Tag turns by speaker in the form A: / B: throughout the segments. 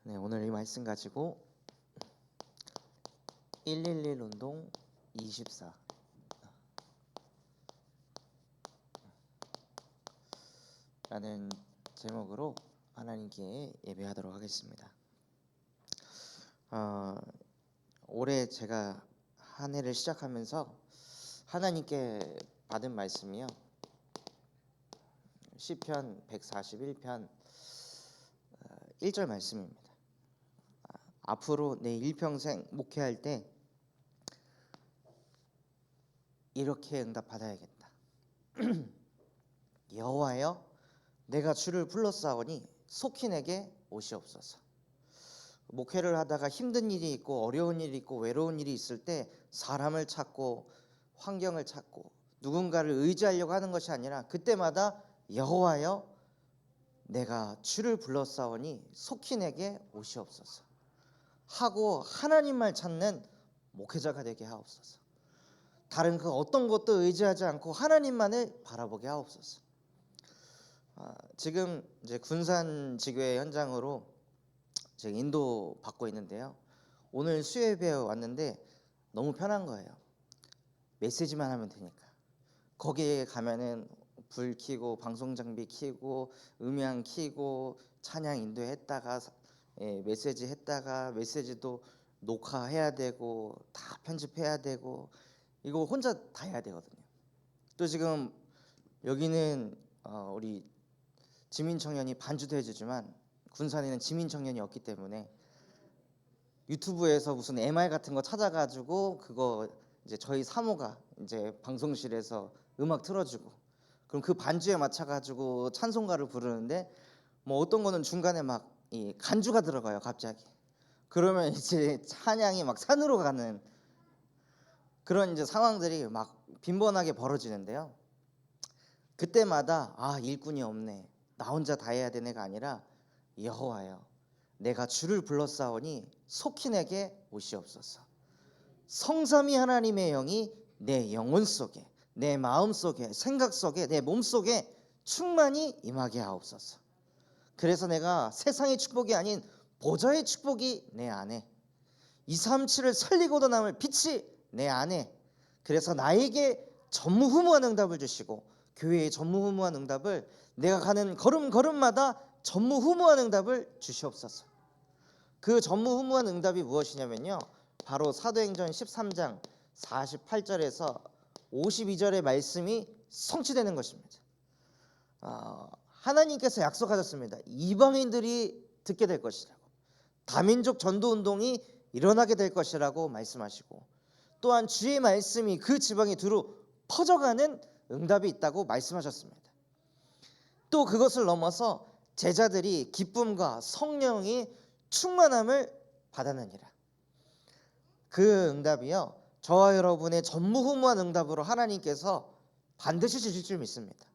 A: 네, 오늘 이 말씀 가지고 111 운동 24 라는 제목으로 하나님께 예배하도록 하겠습니다. 올해 제가 한 해를 시작하면서 하나님께 받은 말씀이요, 시편 141편 1절 말씀입니다. 앞으로 내 일평생 목회할 때 이렇게 응답받아야겠다. 여호와여, 내가 주를 불렀사오니 속히 내게 오시옵소서. 목회를 하다가 힘든 일이 있고 어려운 일이 있고 외로운 일이 있을 때 사람을 찾고 환경을 찾고 누군가를 의지하려고 하는 것이 아니라 그때마다 여호와여, 내가 주를 불렀사오니 속히 내게 오시옵소서 하고 하나님만 찾는 목회자가 되게 하옵소서. 다른 그 어떤 것도 의지하지 않고 하나님만을 바라보게 하옵소서. 지금 이제 군산 지교회 현장으로 제가 인도 받고 있는데요, 오늘 수요예배에 왔는데 너무 편한 거예요. 메시지만 하면 되니까. 거기에 가면은 불 켜고 방송 장비 켜고 음향 켜고 찬양 인도했다가 메시지 했다가 메시지도 녹화해야 되고 다 편집해야 되고 이거 혼자 다 해야 되거든요. 또 지금 여기는 우리 지민 청년이 반주도 해주지만 군산에는 지민 청년이 없기 때문에 유튜브에서 무슨 MR 같은 거 찾아가지고 그거 이제 저희 사모가 이제 방송실에서 음악 틀어주고 그럼 그 반주에 맞춰가지고 찬송가를 부르는데 뭐 어떤 거는 중간에 막 이 간주가 들어가요 갑자기. 그러면 이제 찬양이 막 산으로 가는 그런 이제 상황들이 막 빈번하게 벌어지는데요, 그때마다 일꾼이 없네, 나 혼자 다 해야 되네가 아니라 여호와여, 내가 주를 불렀사오니 속히 내게 오시옵소서. 성삼위 하나님의 영이 내 영혼 속에, 내 마음 속에, 생각 속에, 내 몸 속에 충만히 임하게 하옵소서. 그래서 내가 세상의 축복이 아닌 보좌의 축복이 내 안에, 237을 살리고도 남을 빛이 내 안에, 그래서 나에게 전무후무한 응답을 주시고 교회의 전무후무한 응답을, 내가 가는 걸음걸음마다 전무후무한 응답을 주시옵소서. 그 전무후무한 응답이 무엇이냐면요, 바로 사도행전 13장 48절에서 52절의 말씀이 성취되는 것입니다. 하나님께서 약속하셨습니다. 이방인들이 듣게 될 것이라고, 다민족 전도운동이 일어나게 될 것이라고 말씀하시고, 또한 주의 말씀이 그 지방에 두루 퍼져가는 응답이 있다고 말씀하셨습니다. 또 그것을 넘어서 제자들이 기쁨과 성령이 충만함을 받았느니라. 그 응답이요, 저와 여러분의 전무후무한 응답으로 하나님께서 반드시 주실 줄 믿습니다.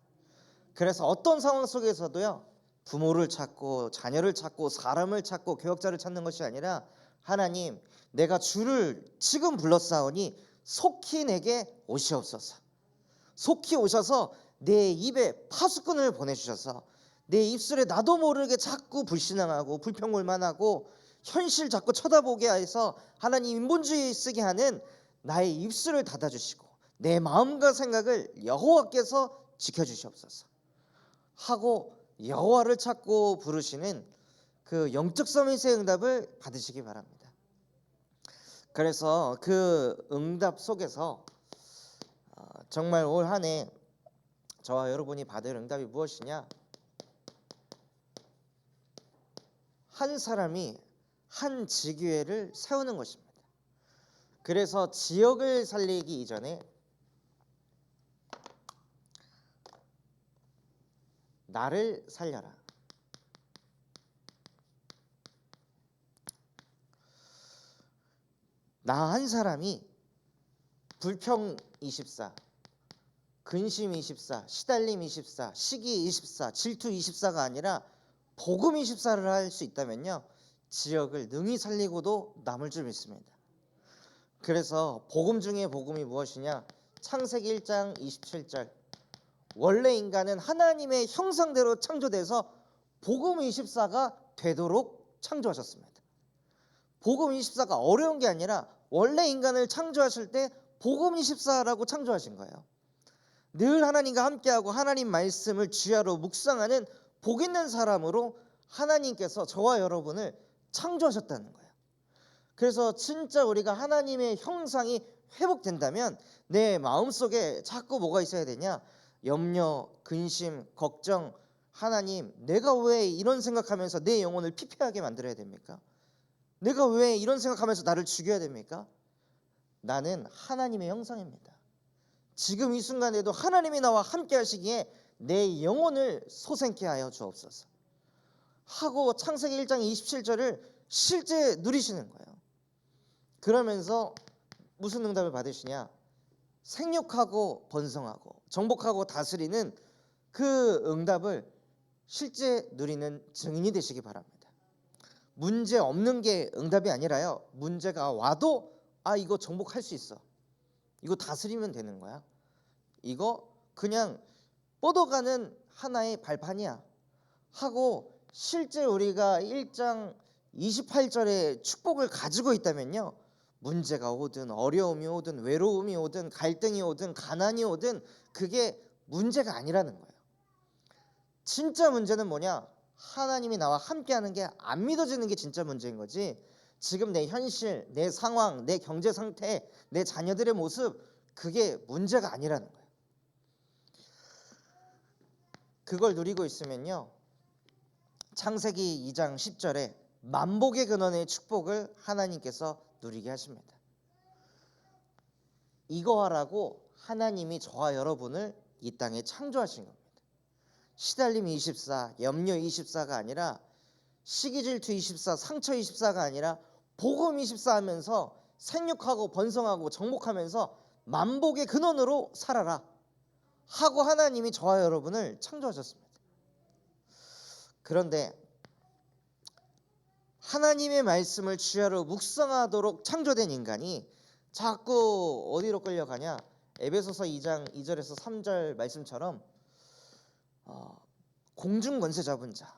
A: 그래서 어떤 상황 속에서도요, 부모를 찾고 자녀를 찾고 사람을 찾고 교역자를 찾는 것이 아니라, 하나님, 내가 주를 지금 불렀사오니 속히 내게 오시옵소서. 속히 오셔서 내 입에 파수꾼을 보내주셔서 내 입술에 나도 모르게 자꾸 불신앙하고 불평불만하고 현실 자꾸 쳐다보게 해서 하나님 인본주의 쓰게 하는 나의 입술을 닫아주시고 내 마음과 생각을 여호와께서 지켜주시옵소서 하고 여호와를 찾고 부르시는 그 영적 서밋의 응답을 받으시기 바랍니다. 그래서 그 응답 속에서 정말 올 한 해 저와 여러분이 받을 응답이 무엇이냐, 한 사람이 한 지교회를 세우는 것입니다. 그래서 지역을 살리기 이전에 나를 살려라. 나 한 사람이 불평 24, 근심 24, 시달림 24, 시기 24, 질투 24가 아니라 복음 24를 할 수 있다면요, 지역을 능히 살리고도 남을 줄 믿습니다. 그래서 복음 중에 복음이 무엇이냐, 창세기 1장 27절, 원래 인간은 하나님의 형상대로 창조돼서 복음 24가 되도록 창조하셨습니다. 복음 24가 어려운 게 아니라 원래 인간을 창조하실 때 복음 24라고 창조하신 거예요. 늘 하나님과 함께하고 하나님 말씀을 주야로 묵상하는 복 있는 사람으로 하나님께서 저와 여러분을 창조하셨다는 거예요. 그래서 진짜 우리가 하나님의 형상이 회복된다면 내 마음속에 자꾸 뭐가 있어야 되냐? 염려, 근심, 걱정. 하나님, 내가 왜 이런 생각하면서 내 영혼을 피폐하게 만들어야 됩니까? 내가 왜 이런 생각하면서 나를 죽여야 됩니까? 나는 하나님의 형상입니다. 지금 이 순간에도 하나님이 나와 함께 하시기에 내 영혼을 소생케 하여 주옵소서 하고 창세기 1장 27절을 실제 누리시는 거예요. 그러면서 무슨 응답을 받으시냐? 생육하고 번성하고 정복하고 다스리는 그 응답을 실제 누리는 증인이 되시기 바랍니다. 문제 없는 게 응답이 아니라요, 문제가 와도 이거 정복할 수 있어, 이거 다스리면 되는 거야, 이거 그냥 뻗어가는 하나의 발판이야 하고 실제 우리가 1장 28절의 축복을 가지고 있다면요, 문제가 오든 어려움이 오든 외로움이 오든 갈등이 오든 가난이 오든 그게 문제가 아니라는 거예요. 진짜 문제는 뭐냐? 하나님이 나와 함께하는 게 안 믿어지는 게 진짜 문제인 거지, 지금 내 현실, 내 상황, 내 경제 상태, 내 자녀들의 모습, 그게 문제가 아니라는 거예요. 그걸 누리고 있으면요, 창세기 2장 10절에 만복의 근원의 축복을 하나님께서 누리게 하십니다. 이거 하라고 하나님이 저와 여러분을 이 땅에 창조하신 겁니다. 시달림 24, 염려 24가 아니라 시기질투 24, 상처 24가 아니라 복음 24 하면서 생육하고 번성하고 정복하면서 만복의 근원으로 살아라 하고 하나님이 저와 여러분을 창조하셨습니다. 그런데 하나님의 말씀을 주야로 묵상하도록 창조된 인간이 자꾸 어디로 끌려가냐? 에베소서 2장 2절에서 3절 말씀처럼 공중 권세 잡은 자,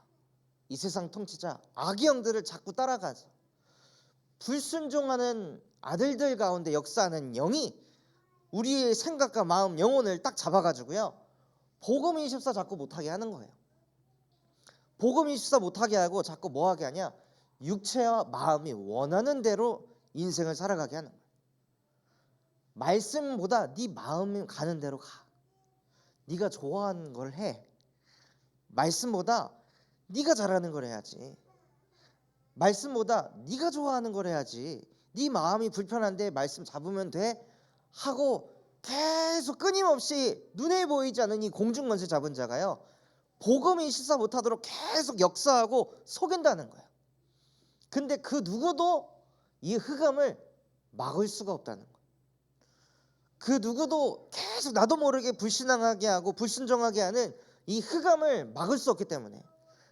A: 이 세상 통치자, 악의 영들을 자꾸 따라가서 불순종하는 아들들 가운데 역사하는 영이 우리의 생각과 마음, 영혼을 딱 잡아가지고요, 복음 24 자꾸 못하게 하는 거예요. 복음 24 못하게 하고 자꾸 뭐하게 하냐? 육체와 마음이 원하는 대로 인생을 살아가게 하는 거예요. 말씀보다 네 마음이 가는 대로 가. 네가 좋아하는 걸 해. 말씀보다 네가 잘하는 걸 해야지. 말씀보다 네가 좋아하는 걸 해야지. 네 마음이 불편한데 말씀 잡으면 돼 하고 계속 끊임없이 눈에 보이지 않는 이 공중권세 잡은 자가요, 복음이 실사 못하도록 계속 역사하고 속인다는 거예요. 근데 그 누구도 이 흑암을 막을 수가 없다는 거예요. 그 누구도 계속 나도 모르게 불신앙하게 하고 불순종하게 하는 이 흑암을 막을 수 없기 때문에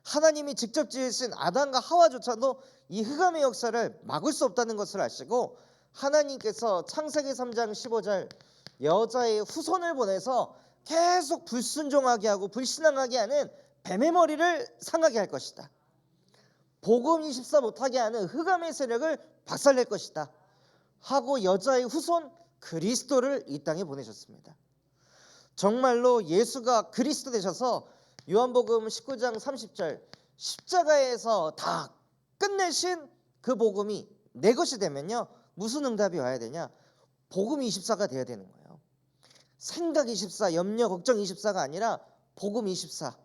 A: 하나님이 직접 지으신 아담과 하와조차도 이 흑암의 역사를 막을 수 없다는 것을 아시고 하나님께서 창세기 3장 15절 여자의 후손을 보내서 계속 불순종하게 하고 불신앙하게 하는 뱀의 머리를 상하게 할 것이다. 복음 24 못하게 하는 흑암의 세력을 박살낼 것이다 하고 여자의 후손 그리스도를 이 땅에 보내셨습니다. 정말로 예수가 그리스도 되셔서 요한복음 19장 30절 십자가에서 다 끝내신 그 복음이 내 것이 되면요, 무슨 응답이 와야 되냐? 복음 24가 돼야 되는 거예요. 생각 24, 염려, 걱정 24가 아니라 복음 24.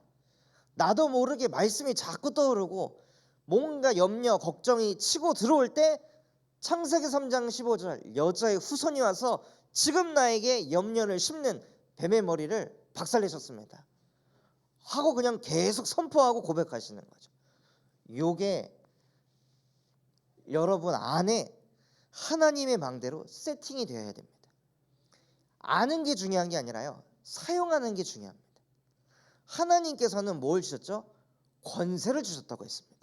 A: 나도 모르게 말씀이 자꾸 떠오르고 뭔가 염려, 걱정이 치고 들어올 때 창세기 3장 15절 여자의 후손이 와서 지금 나에게 염려를 심는 뱀의 머리를 박살내셨습니다 하고 그냥 계속 선포하고 고백하시는 거죠. 요게 여러분 안에 하나님의 망대로 세팅이 되어야 됩니다. 아는 게 중요한 게 아니라요, 사용하는 게 중요합니다. 하나님께서는 뭘 주셨죠? 권세를 주셨다고 했습니다.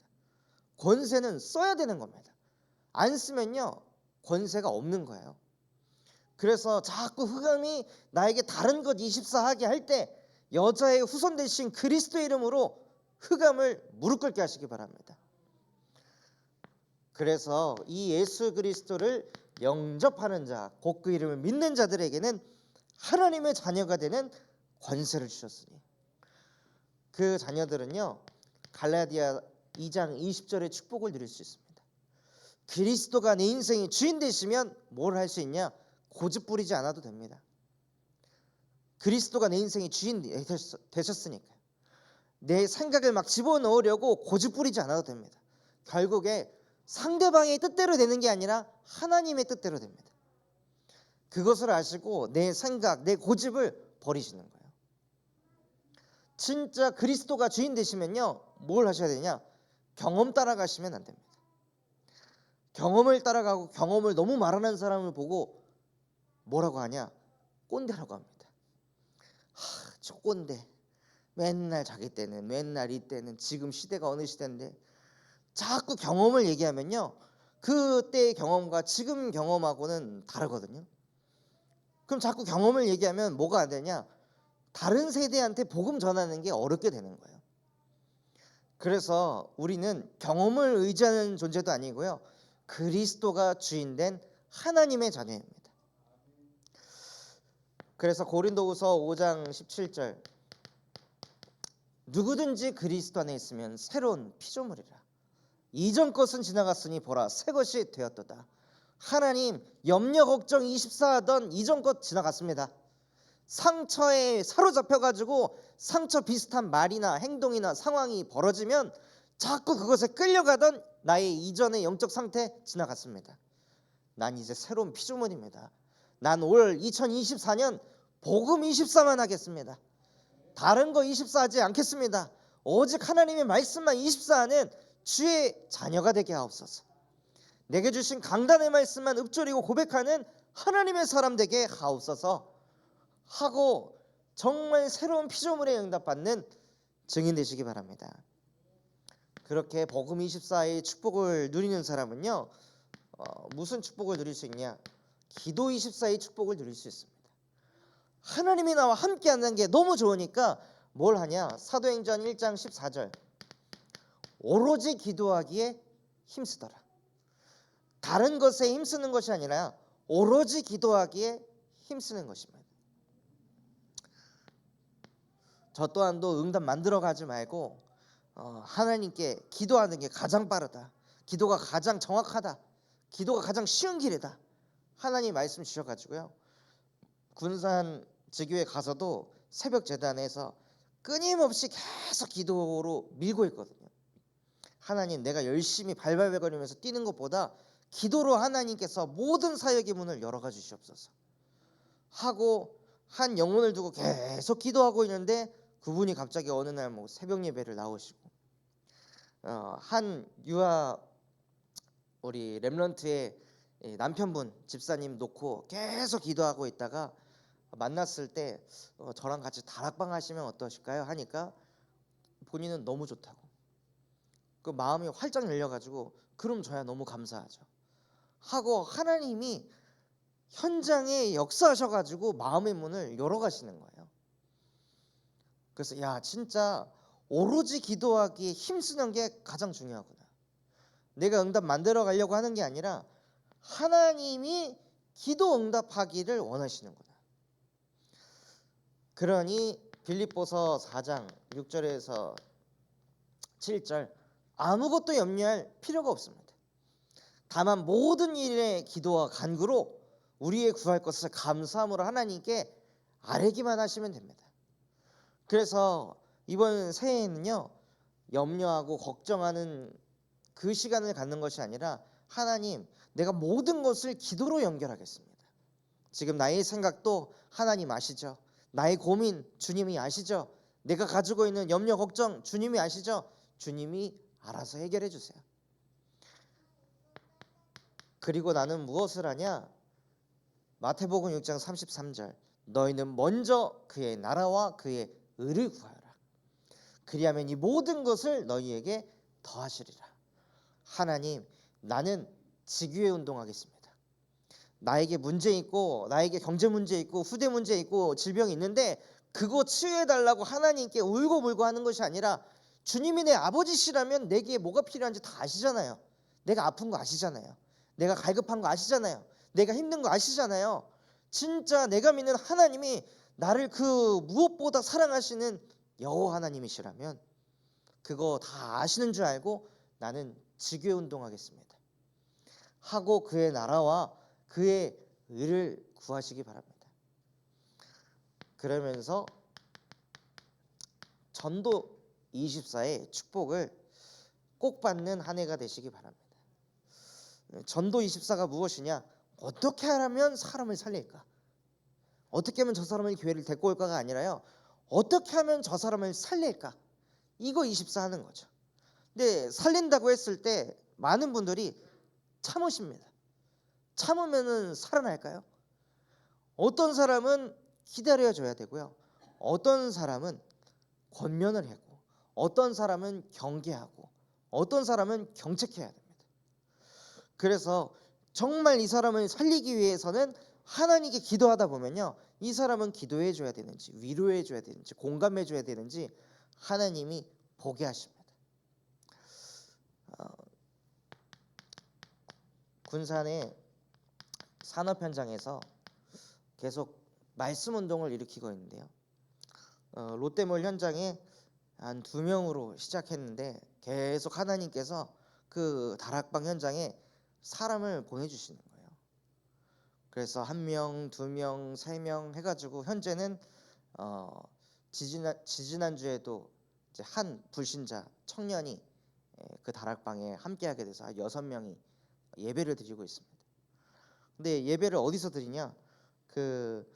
A: 권세는 써야 되는 겁니다. 안 쓰면요, 권세가 없는 거예요. 그래서 자꾸 흑암이 나에게 다른 것 24하게 할 때 여자의 후손 되신 그리스도 이름으로 흑암을 무릎 꿇게 하시기 바랍니다. 그래서 이 예수 그리스도를 영접하는 자, 곧 그 이름을 믿는 자들에게는 하나님의 자녀가 되는 권세를 주셨으니, 그 자녀들은요 갈라디아 2장 20절의 축복을 누릴 수 있습니다. 그리스도가 내 인생의 주인 되시면 뭘 할 수 있냐? 고집 부리지 않아도 됩니다. 그리스도가 내 인생의 주인 되셨으니까 내 생각을 막 집어넣으려고 고집 부리지 않아도 됩니다. 결국에 상대방의 뜻대로 되는 게 아니라 하나님의 뜻대로 됩니다. 그것을 아시고 내 생각, 내 고집을 버리시는 거예요. 진짜 그리스도가 주인 되시면요 뭘 하셔야 되냐? 경험 따라가시면 안 됩니다. 경험을 따라가고 경험을 너무 말하는 사람을 보고 뭐라고 하냐? 꼰대라고 합니다. 저 꼰대, 맨날 자기 때는, 맨날 이때는, 지금 시대가 어느 시대인데, 자꾸 경험을 얘기하면요 그때의 경험과 지금 경험하고는 다르거든요. 그럼 자꾸 경험을 얘기하면 뭐가 안 되냐? 다른 세대한테 복음 전하는 게 어렵게 되는 거예요. 그래서 우리는 경험을 의지하는 존재도 아니고요, 그리스도가 주인된 하나님의 자녀입니다. 그래서 고린도후서 5장 17절, 누구든지 그리스도 안에 있으면 새로운 피조물이라. 이전 것은 지나갔으니 보라 새 것이 되었도다. 하나님 염려 걱정 24하던 이전 것 지나갔습니다. 상처에 사로잡혀가지고 상처 비슷한 말이나 행동이나 상황이 벌어지면 자꾸 그것에 끌려가던 나의 이전의 영적 상태 지나갔습니다. 난 이제 새로운 피조물입니다. 난 올 2024년 복음 24만 하겠습니다. 다른 거 24하지 않겠습니다. 오직 하나님의 말씀만 24하는 주의 자녀가 되게 하옵소서. 내게 주신 강단의 말씀만 읊조리고 고백하는 하나님의 사람 되게 하옵소서 하고 정말 새로운 피조물에 응답받는 증인 되시기 바랍니다. 그렇게 복음 24의 축복을 누리는 사람은요 무슨 축복을 누릴 수 있냐? 기도 24의 축복을 누릴 수 있습니다. 하나님이 나와 함께 하는 게 너무 좋으니까 뭘 하냐? 사도행전 1장 14절, 오로지 기도하기에 힘쓰더라. 다른 것에 힘쓰는 것이 아니라 오로지 기도하기에 힘쓰는 것입니다. 저 또한도 응답 만들어 가지 말고 하나님께 기도하는 게 가장 빠르다, 기도가 가장 정확하다, 기도가 가장 쉬운 길이다, 하나님 말씀 주셔가지고요 군산 지교에 가서도 새벽 제단에서 끊임없이 계속 기도로 밀고 있거든요. 하나님, 내가 열심히 발발거리면서 뛰는 것보다 기도로 하나님께서 모든 사역의 문을 열어가 주시옵소서 하고 한 영혼을 두고 계속 기도하고 있는데 그분이 갑자기 어느 날 뭐 새벽 예배를 나오시고 한 유아 우리 렘넌트의 남편분 집사님 놓고 계속 기도하고 있다가 만났을 때 저랑 같이 다락방 하시면 어떠실까요? 하니까 본인은 너무 좋다고, 그 마음이 활짝 열려가지고 그럼 저야 너무 감사하죠 하고 하나님이 현장에 역사하셔가지고 마음의 문을 열어가시는 거예요. 그래서 야, 진짜 오로지 기도하기에 힘쓰는 게 가장 중요하구나. 내가 응답 만들어 가려고 하는 게 아니라 하나님이 기도 응답하기를 원하시는구나. 그러니 빌립보서 4장 6절에서 7절, 아무것도 염려할 필요가 없습니다. 다만 모든 일에 기도와 간구로 우리의 구할 것을 감사함으로 하나님께 아뢰기만 하시면 됩니다. 그래서 이번 새해에는요 염려하고 걱정하는 그 시간을 갖는 것이 아니라 하나님, 내가 모든 것을 기도로 연결하겠습니다. 지금 나의 생각도 하나님 아시죠? 나의 고민 주님이 아시죠? 내가 가지고 있는 염려 걱정 주님이 아시죠? 주님이 알아서 해결해 주세요. 그리고 나는 무엇을 하냐? 마태복음 6장 33절, 너희는 먼저 그의 나라와 그의 의를 구하여라. 그리하면 이 모든 것을 너희에게 더하시리라. 하나님, 나는 지교회 운동하겠습니다. 나에게 문제 있고 나에게 경제 문제 있고 후대 문제 있고 질병이 있는데 그거 치유해달라고 하나님께 울고 불고 하는 것이 아니라 주님이 내 아버지시라면 내게 뭐가 필요한지 다 아시잖아요. 내가 아픈 거 아시잖아요. 내가 갈급한 거 아시잖아요. 내가 힘든 거 아시잖아요. 진짜 내가 믿는 하나님이 나를 그 무엇보다 사랑하시는 여호와 하나님이시라면 그거 다 아시는 줄 알고 나는 지교회 운동하겠습니다 하고 그의 나라와 그의 의를 구하시기 바랍니다. 그러면서 전도 24의 축복을 꼭 받는 한 해가 되시기 바랍니다. 전도 24가 무엇이냐? 어떻게 하면 사람을 살릴까? 어떻게 하면 저 사람을 교회를 데리고 올까가 아니라요, 어떻게 하면 저 사람을 살릴까? 이거 24 하는 거죠. 근데 살린다고 했을 때 많은 분들이 참으십니다. 참으면은 살아날까요? 어떤 사람은 기다려줘야 되고요, 어떤 사람은 권면을 하고, 어떤 사람은 경계하고, 어떤 사람은 경책해야 됩니다. 그래서 정말 이 사람을 살리기 위해서는 하나님께 기도하다 보면요, 이 사람은 기도해 줘야 되는지 위로해 줘야 되는지 공감해 줘야 되는지 하나님이 보게 하십니다. 군산의 산업 현장에서 계속 말씀 운동을 일으키고 있는데요, 롯데몰 현장에 한 2명으로 시작했는데 계속 하나님께서 그 다락방 현장에 사람을 보내주시는 거예요. 그래서 1명, 2명, 3명 해가지고 현재는 지지난주에도 이제 한 불신자 청년이 그 다락방에 함께하게 돼서 6명이 예배를 드리고 있습니다. 근데 예배를 어디서 드리냐? 그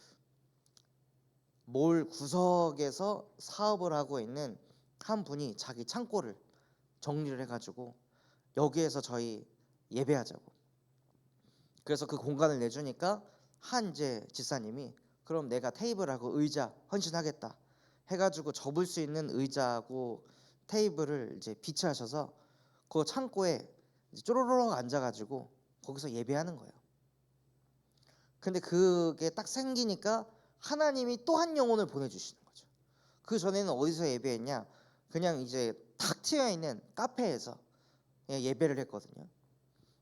A: 몰 구석에서 사업을 하고 있는 한 분이 자기 창고를 정리를 해가지고 여기에서 저희 예배하자고. 그래서 그 공간을 내주니까 한 이제 집사님이 그럼 내가 테이블하고 의자 헌신하겠다 해가지고 접을 수 있는 의자하고 테이블을 이제 비치하셔서 그 창고에 이제 쪼로록 앉아가지고 거기서 예배하는 거예요. 근데 그게 딱 생기니까 하나님이 또 한 영혼을 보내주시는 거죠. 그 전에는 어디서 예배했냐? 그냥 이제 탁 트여 있는 카페에서 예배를 했거든요.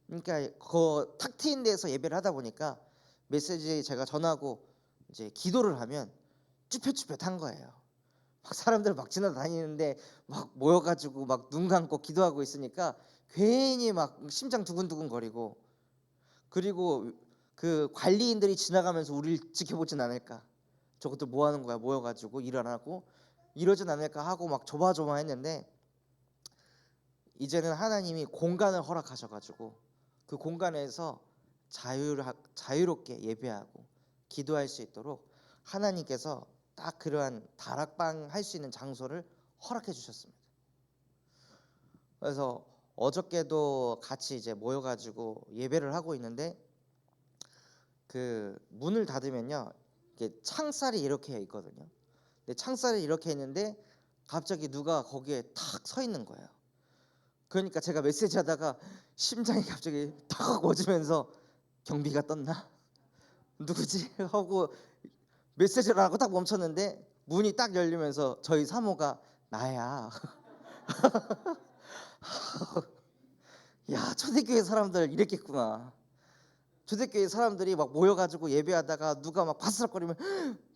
A: 그러니까 그 탁 트인 데서 예배를 하다 보니까 메시지 제가 전하고 이제 기도를 하면 쭈뼛쭈뼛한 거예요. 막 사람들 막 지나다니는데 막 모여가지고 막 눈 감고 기도하고 있으니까 괜히 막 심장 두근두근 거리고, 그리고 그 관리인들이 지나가면서 우리를 지켜보진 않을까, 저것들 뭐 하는 거야 모여가지고 일 안 하고 이러진 않을까 하고 막 조마조마했는데, 이제는 하나님이 공간을 허락하셔가지고 그 공간에서 자유롭게 예배하고 기도할 수 있도록 하나님께서 딱 그러한 다락방 할 수 있는 장소를 허락해 주셨습니다. 그래서 어저께도 같이 이제 모여가지고 예배를 하고 있는데 그 문을 닫으면요, 이게 창살이 이렇게 있거든요. 근데 창살이 이렇게 있는데 갑자기 누가 거기에 탁 서 있는 거예요. 그러니까 제가 메시지 하다가 심장이 갑자기 탁 멎으면서 경비가 떴나? 누구지? 하고 메시지를 하고 딱 멈췄는데 문이 딱 열리면서 저희 사모가 나야. 야, 초대교회 사람들 이랬겠구나. 초대교회 사람들이 막 모여가지고 예배하다가 누가 막 바스락거리면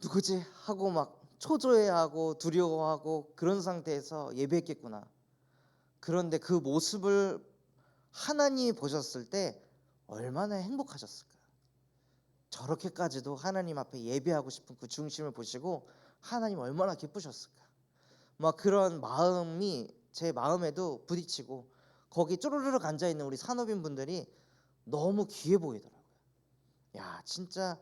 A: 누구지? 하고 막 초조해하고 두려워하고 그런 상태에서 예배했겠구나. 그런데 그 모습을 하나님이 보셨을 때 얼마나 행복하셨을까. 저렇게까지도 하나님 앞에 예배하고 싶은 그 중심을 보시고 하나님 얼마나 기쁘셨을까. 막 그런 마음이 제 마음에도 부딪히고, 거기 쪼르르륵 앉아있는 우리 산업인 분들이 너무 귀해 보이더라고요. 야, 진짜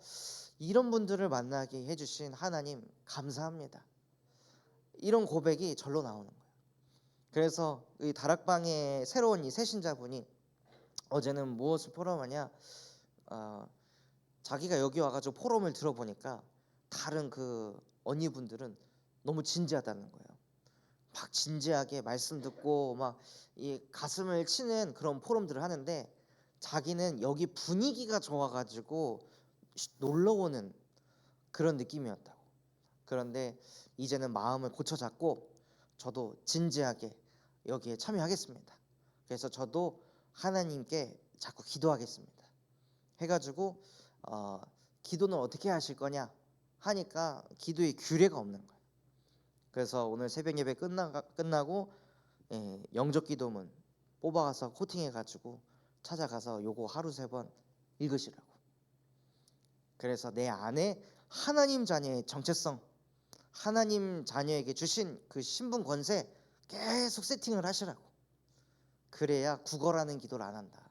A: 이런 분들을 만나게 해주신 하나님 감사합니다. 이런 고백이 절로 나오는 거예요. 그래서 이 다락방에 새로운 이 새신자분이 어제는 무엇을 포럼하냐, 자기가 여기 와가지고 포럼을 들어보니까 다른 그 언니분들은 너무 진지하다는 거예요. 막 진지하게 말씀 듣고 막 이 가슴을 치는 그런 포럼들을 하는데 자기는 여기 분위기가 좋아가지고 놀러 오는 그런 느낌이었다고. 그런데 이제는 마음을 고쳐 잡고 저도 진지하게 여기에 참여하겠습니다. 그래서 저도 하나님께 자꾸 기도하겠습니다. 해가지고 기도는 어떻게 하실 거냐 하니까 기도의 규례가 없는 거예요. 그래서 오늘 새벽 예배 끝나고 영적 기도문 뽑아가서 코팅해가지고 찾아가서 요거 하루 3번 읽으시라고. 그래서 내 안에 하나님 자녀의 정체성, 하나님 자녀에게 주신 그 신분 권세 계속 세팅을 하시라고. 그래야 구걸하는 기도를 안 한다.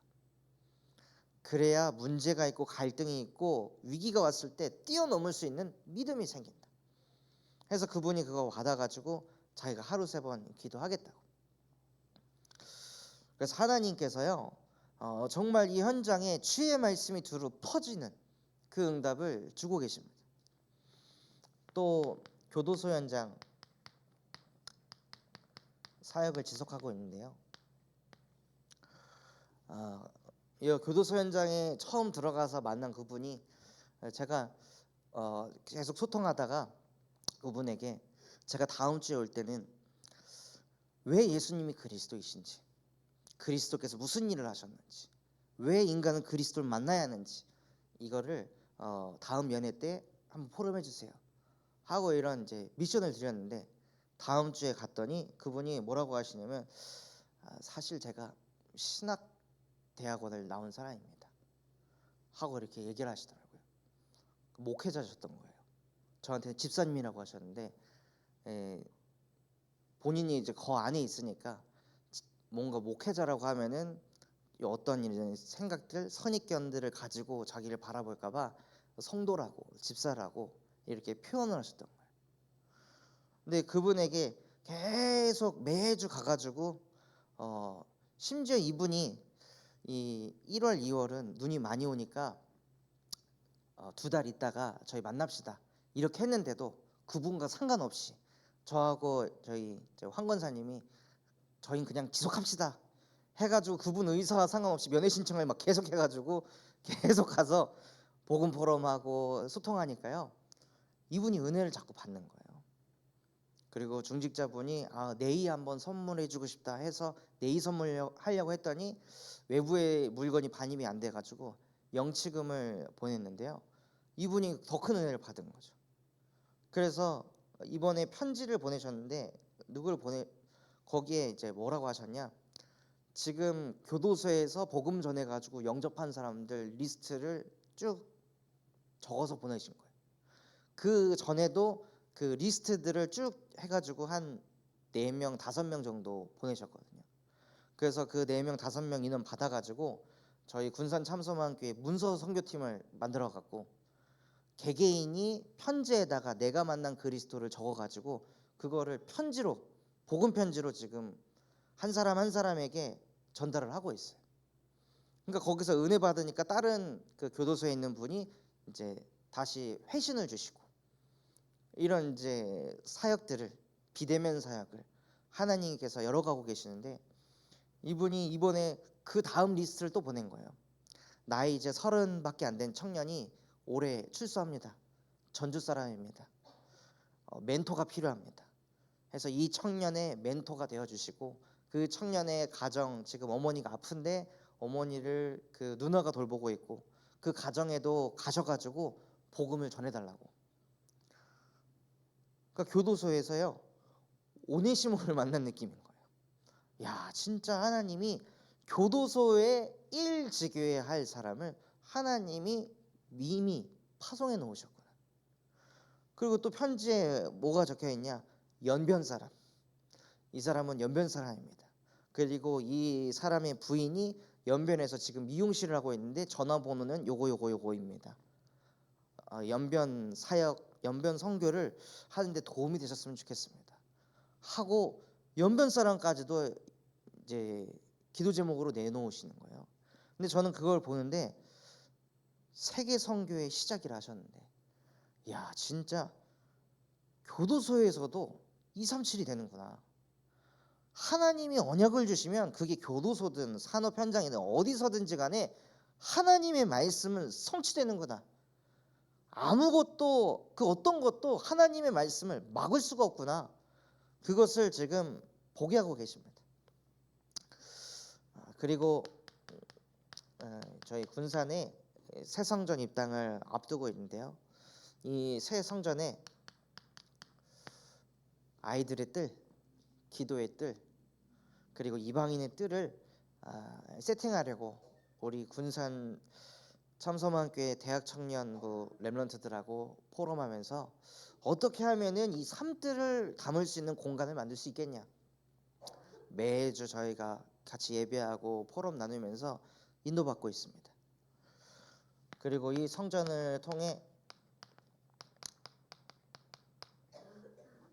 A: 그래야 문제가 있고 갈등이 있고 위기가 왔을 때 뛰어넘을 수 있는 믿음이 생긴다. 해서 그분이 그거 받아가지고 자기가 하루 3번 기도하겠다고. 그래서 하나님께서요 정말 이 현장에 주의 말씀이 두루 퍼지는 그 응답을 주고 계십니다. 또 교도소 현장 사역을 지속하고 있는데요. 이 교도소 현장에 처음 들어가서 만난 그분이 제가 계속 소통하다가 그분에게 제가 다음 주에 올 때는 왜 예수님이 그리스도이신지, 그리스도께서 무슨 일을 하셨는지, 왜 인간은 그리스도를 만나야 하는지 이거를 다음 연회 때 한번 포럼해 주세요 하고 이런 이제 미션을 드렸는데, 다음 주에 갔더니 그분이 뭐라고 하시냐면 사실 제가 신학대학원을 나온 사람입니다 하고 이렇게 얘기를 하시더라고요. 목회자셨던 거예요. 저한테 집사님이라고 하셨는데 본인이 이제 그 안에 있으니까 뭔가 목회자라고 하면은 어떤 이런 생각들, 선입견들을 가지고 자기를 바라볼까봐 성도라고 집사라고 이렇게 표현을 하셨던 거예요. 근데 그분에게 계속 매주 가가지고 심지어 이분이 이 1월, 2월은 눈이 많이 오니까 2달 있다가 저희 만납시다 이렇게 했는데도 그분과 상관없이 저하고 저희 황 권사님이 저희는 그냥 지속합시다 해가지고 그분 의사와 상관없이 면회 신청을 막 계속 해가지고 계속 가서 복음 포럼하고 소통하니까요 이분이 은혜를 자꾸 받는 거예요. 그리고 중직자분이 네이 한번 선물해주고 싶다 해서 네이 선물하려고 했더니 외부의 물건이 반입이 안 돼가지고 영치금을 보냈는데요. 이분이 더 큰 은혜를 받은 거죠. 그래서 이번에 편지를 보내셨는데 거기에 이제 뭐라고 하셨냐? 지금 교도소에서 복음 전해가지고 영접한 사람들 리스트를 쭉 적어서 보내신 거예요. 그 전에도 그 리스트들을 쭉 해가지고 한 4명, 5명 정도 보내셨거든요. 그래서 그 4명, 5명 인원 받아가지고 저희 군산 참소만교회 문서 선교팀을 만들어갖고 개개인이 편지에다가 내가 만난 그리스도를 적어가지고 그거를 편지로, 복음 편지로 지금 한 사람 한 사람에게 전달을 하고 있어요. 그러니까 거기서 은혜 받으니까 다른 그 교도소에 있는 분이 이제 다시 회신을 주시고 이런 이제 사역들을, 비대면 사역을 하나님께서 열어가고 계시는데, 이분이 이번에 그 다음 리스트를 또 보낸 거예요. 나이 이제 30밖에 안 된 청년이 올해 출소합니다. 전주 사람입니다. 멘토가 필요합니다. 해서 이 청년의 멘토가 되어주시고, 그 청년의 가정, 지금 어머니가 아픈데 어머니를 그 누나가 돌보고 있고 그 가정에도 가셔가지고 복음을 전해달라고. 그러니까 교도소에서요 오네시모를 만난 느낌인 거예요. 야, 진짜 하나님이 교도소에 일지교회 할 사람을 하나님이 이미 파송해 놓으셨구나. 그리고 또 편지에 뭐가 적혀 있냐? 연변 사람. 이 사람은 연변 사람입니다. 그리고 이 사람의 부인이 연변에서 지금 미용실을 하고 있는데 전화번호는 요거입니다. 연변 사역, 연변 선교를 하는데 도움이 되셨으면 좋겠습니다 하고 연변 사람까지도 이제 기도 제목으로 내놓으시는 거예요. 근데 저는 그걸 보는데 세계 선교의 시작이라 하셨는데, 야, 진짜 교도소에서도 237이 되는구나. 하나님이 언약을 주시면 그게 교도소든 산업 현장이든 어디서든지 간에 하나님의 말씀은 성취되는 거다. 아무것도, 그 어떤 것도 하나님의 말씀을 막을 수가 없구나. 그것을 지금 보게 하고 계십니다. 그리고 저희 군산에 새 성전 입당을 앞두고 있는데요. 이 새 성전에 아이들의 뜰, 기도의 뜰, 그리고 이방인의 뜰을 세팅하려고 우리 군산 참소만교회 대학 청년부 렘넌트들하고 포럼하면서 어떻게 하면은 이 삶들을 담을 수 있는 공간을 만들 수 있겠냐. 매주 저희가 같이 예배하고 포럼 나누면서 인도받고 있습니다. 그리고 이 성전을 통해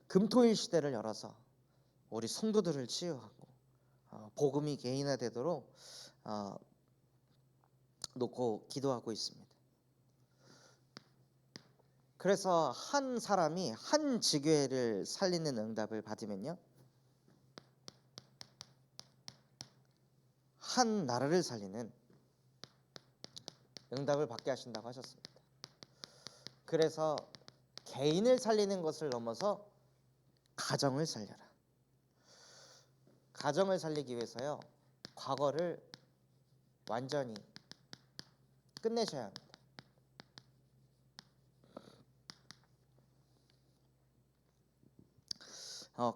A: 금토일 시대를 열어서 우리 성도들을 치유하고 복음이 개인화되도록 놓고 기도하고 있습니다. 그래서 한 사람이 한 지교회를 살리는 응답을 받으면요, 한 나라를 살리는 응답을 받게 하신다고 하셨습니다. 그래서 개인을 살리는 것을 넘어서 가정을 살려라. 가정을 살리기 위해서요, 과거를 완전히 끝내셔야 합니다.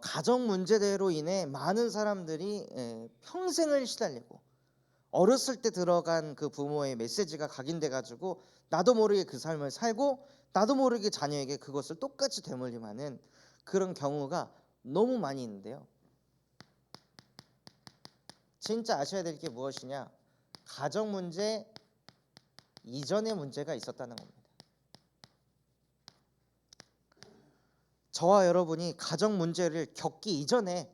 A: 가정 문제대로 인해 많은 사람들이 평생을 시달리고 어렸을 때 들어간 그 부모의 메시지가 각인돼 가지고 나도 모르게 그 삶을 살고 나도 모르게 자녀에게 그것을 똑같이 되물림하는 그런 경우가 너무 많이 있는데요. 진짜 아셔야 될 게 무엇이냐? 가정 문제 이전의 문제가 있었다는 겁니다. 저와 여러분이 가정 문제를 겪기 이전에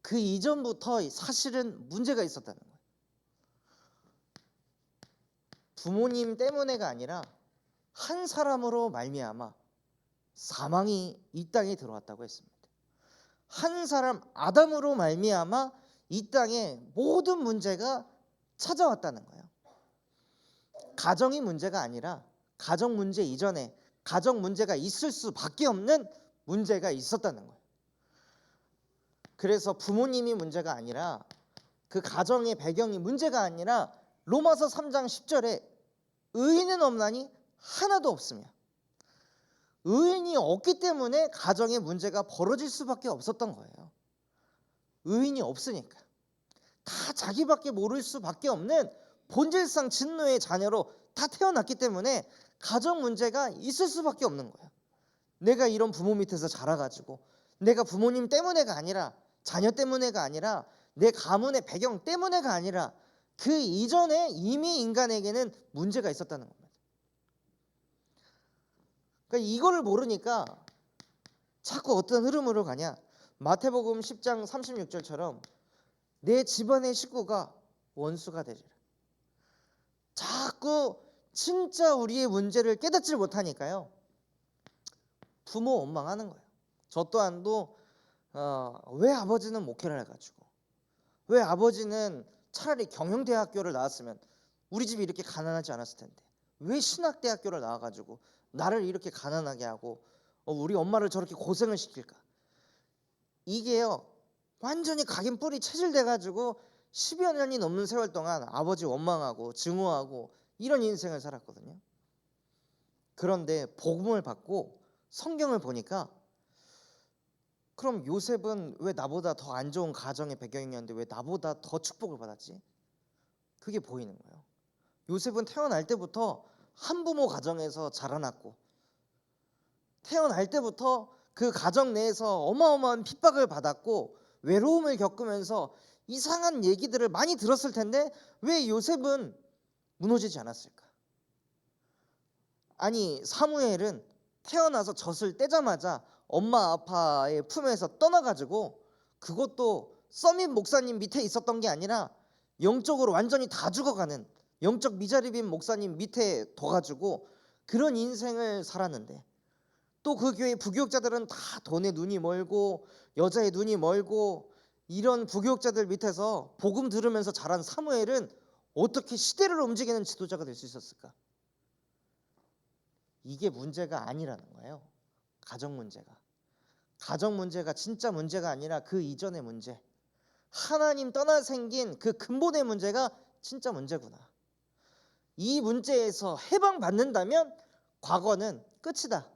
A: 그 이전부터 사실은 문제가 있었다는 거예요. 부모님 때문에가 아니라 한 사람으로 말미암아 사망이 이 땅에 들어왔다고 했습니다. 한 사람 아담으로 말미암아 이 땅에 모든 문제가 찾아왔다는 거예요. 가정이 문제가 아니라 가정 문제 이전에 가정 문제가 있을 수밖에 없는 문제가 있었다는 거예요. 그래서 부모님이 문제가 아니라 그 가정의 배경이 문제가 아니라 로마서 3장 10절에 의인은 없나니 하나도 없으며, 의인이 없기 때문에 가정의 문제가 벌어질 수밖에 없었던 거예요. 의인이 없으니까 다 자기밖에 모를 수밖에 없는 본질상 진노의 자녀로 다 태어났기 때문에 가정 문제가 있을 수밖에 없는 거예요. 내가 이런 부모 밑에서 자라가지고 내가 부모님 때문에가 아니라 자녀 때문에가 아니라 내 가문의 배경 때문에가 아니라 그 이전에 이미 인간에게는 문제가 있었다는 겁니다. 그러니까 이거를 모르니까 자꾸 어떤 흐름으로 가냐? 마태복음 10장 36절처럼 내 집안의 식구가 원수가 되리라. 자꾸 진짜 우리의 문제를 깨닫지 못하니까요, 부모 원망하는 거예요. 저 또한도 왜 아버지는 목회를 해가지고, 왜 아버지는 차라리 경영대학교를 나왔으면 우리 집이 이렇게 가난하지 않았을 텐데 왜 신학대학교를 나와가지고 나를 이렇게 가난하게 하고 우리 엄마를 저렇게 고생을 시킬까? 이게요, 완전히 각인 뿌리 체질돼가지고 10여 년이 넘는 세월 동안 아버지 원망하고 증오하고 이런 인생을 살았거든요. 그런데 복음을 받고 성경을 보니까 그럼 요셉은 왜 나보다 더 안 좋은 가정의 배경이었는데 왜 나보다 더 축복을 받았지? 그게 보이는 거예요. 요셉은 태어날 때부터 한부모 가정에서 자라났고 태어날 때부터 그 가정 내에서 어마어마한 핍박을 받았고 외로움을 겪으면서 이상한 얘기들을 많이 들었을 텐데 왜 요셉은 무너지지 않았을까? 아니, 사무엘은 태어나서 젖을 떼자마자 엄마 아빠의 품에서 떠나가지고 그것도 서밋 목사님 밑에 있었던 게 아니라 영적으로 완전히 다 죽어가는 영적 미자립인 목사님 밑에 둬가지고 그런 인생을 살았는데, 또 그 교회 부교육자들은 다 돈에 눈이 멀고 여자의 눈이 멀고 이런 부교육자들 밑에서 복음 들으면서 자란 사무엘은 어떻게 시대를 움직이는 지도자가 될 수 있었을까? 이게 문제가 아니라는 거예요. 가정 문제가 진짜 문제가 아니라 그 이전의 문제, 하나님 떠나 생긴 그 근본의 문제가 진짜 문제구나. 이 문제에서 해방받는다면 과거는 끝이다.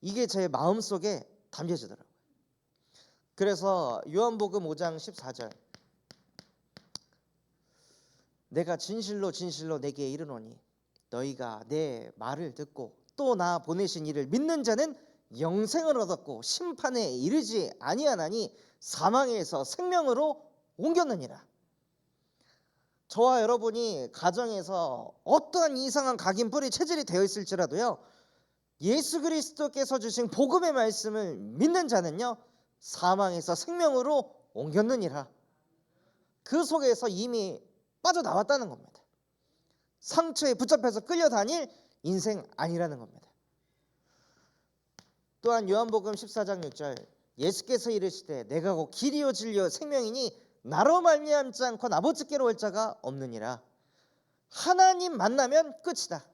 A: 이게 제 마음속에 담겨지더라고요. 그래서 요한복음 5장 14절, 내가 진실로 진실로 내게 이르노니 너희가 내 말을 듣고 또 나 보내신 이를 믿는 자는 영생을 얻었고 심판에 이르지 아니하나니 사망에서 생명으로 옮겼느니라. 저와 여러분이 가정에서 어떠한 이상한 각인뿌리 체질이 되어 있을지라도요, 예수 그리스도께서 주신 복음의 말씀을 믿는 자는요, 사망에서 생명으로 옮겼느니라. 그 속에서 이미 빠져나왔다는 겁니다. 상처에 붙잡혀서 끌려다닐 인생 아니라는 겁니다. 또한 요한복음 14장 6절, 예수께서 이르시되 내가 곧 길이요 진리요 생명이니 나로 말미암지 않고 아버지께로 올 자가 없느니라. 하나님 만나면 끝이다.